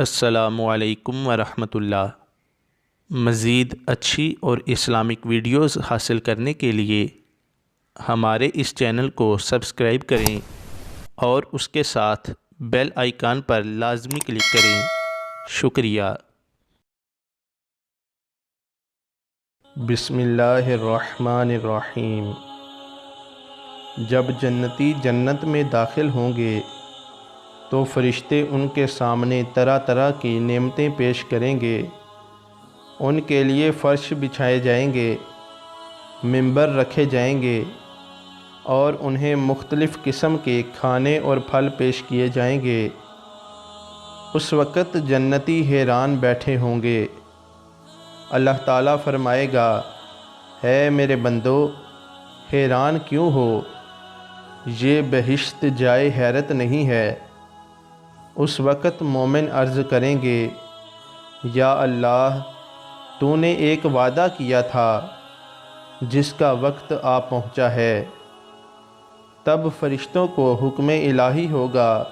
السلام علیکم ورحمۃ اللہ۔ مزید اچھی اور اسلامک ویڈیوز حاصل کرنے کے لیے ہمارے اس چینل کو سبسکرائب کریں اور اس کے ساتھ بیل آئیکن پر لازمی کلک کریں۔ شکریہ۔ بسم اللہ الرحمن الرحیم۔ جب جنتی جنت میں داخل ہوں گے تو فرشتے ان کے سامنے طرح طرح کی نعمتیں پیش کریں گے۔ ان کے لیے فرش بچھائے جائیں گے، منبر رکھے جائیں گے اور انہیں مختلف قسم کے کھانے اور پھل پیش کیے جائیں گے۔ اس وقت جنتی حیران بیٹھے ہوں گے۔ اللہ تعالیٰ فرمائے گا، اے میرے بندو، حیران کیوں ہو؟ یہ بہشت جائے حیرت نہیں ہے۔ اس وقت مومن عرض کریں گے، یا اللہ، تو نے ایک وعدہ کیا تھا جس کا وقت آ پہنچا ہے۔ تب فرشتوں کو حکم الہی ہوگا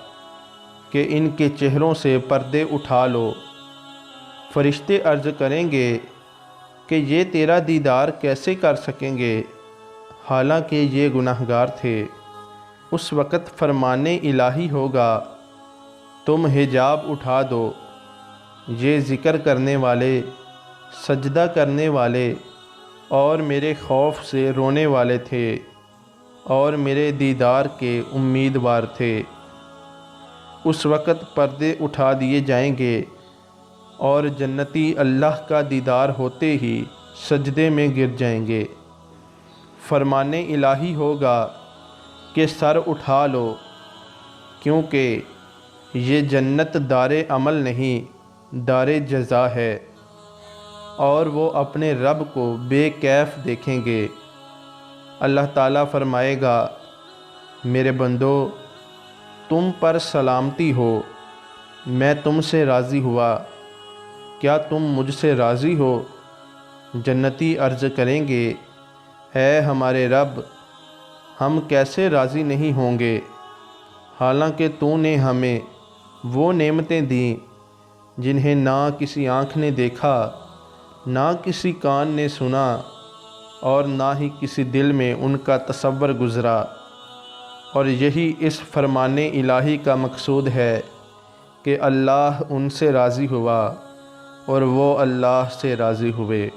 کہ ان کے چہروں سے پردے اٹھا لو۔ فرشتے عرض کریں گے کہ یہ تیرا دیدار کیسے کر سکیں گے حالانکہ یہ گناہگار تھے۔ اس وقت فرمان الہی ہوگا، تم حجاب اٹھا دو۔ یہ ذکر کرنے والے، سجدہ کرنے والے اور میرے خوف سے رونے والے تھے اور میرے دیدار کے امیدوار تھے۔ اس وقت پردے اٹھا دیے جائیں گے اور جنتی اللہ کا دیدار ہوتے ہی سجدے میں گر جائیں گے۔ فرمان الہی ہوگا کہ سر اٹھا لو، کیونکہ یہ جنت دار عمل نہیں، دار جزا ہے، اور وہ اپنے رب کو بے کیف دیکھیں گے۔ اللہ تعالیٰ فرمائے گا، میرے بندو، تم پر سلامتی ہو، میں تم سے راضی ہوا، کیا تم مجھ سے راضی ہو؟ جنتی عرض کریں گے، اے ہمارے رب، ہم کیسے راضی نہیں ہوں گے، حالانکہ تو نے ہمیں وہ نعمتیں دیں جنہیں نہ کسی آنکھ نے دیکھا، نہ کسی کان نے سنا اور نہ ہی کسی دل میں ان کا تصور گزرا۔ اور یہی اس فرمان الہی کا مقصود ہے کہ اللہ ان سے راضی ہوا اور وہ اللہ سے راضی ہوئے۔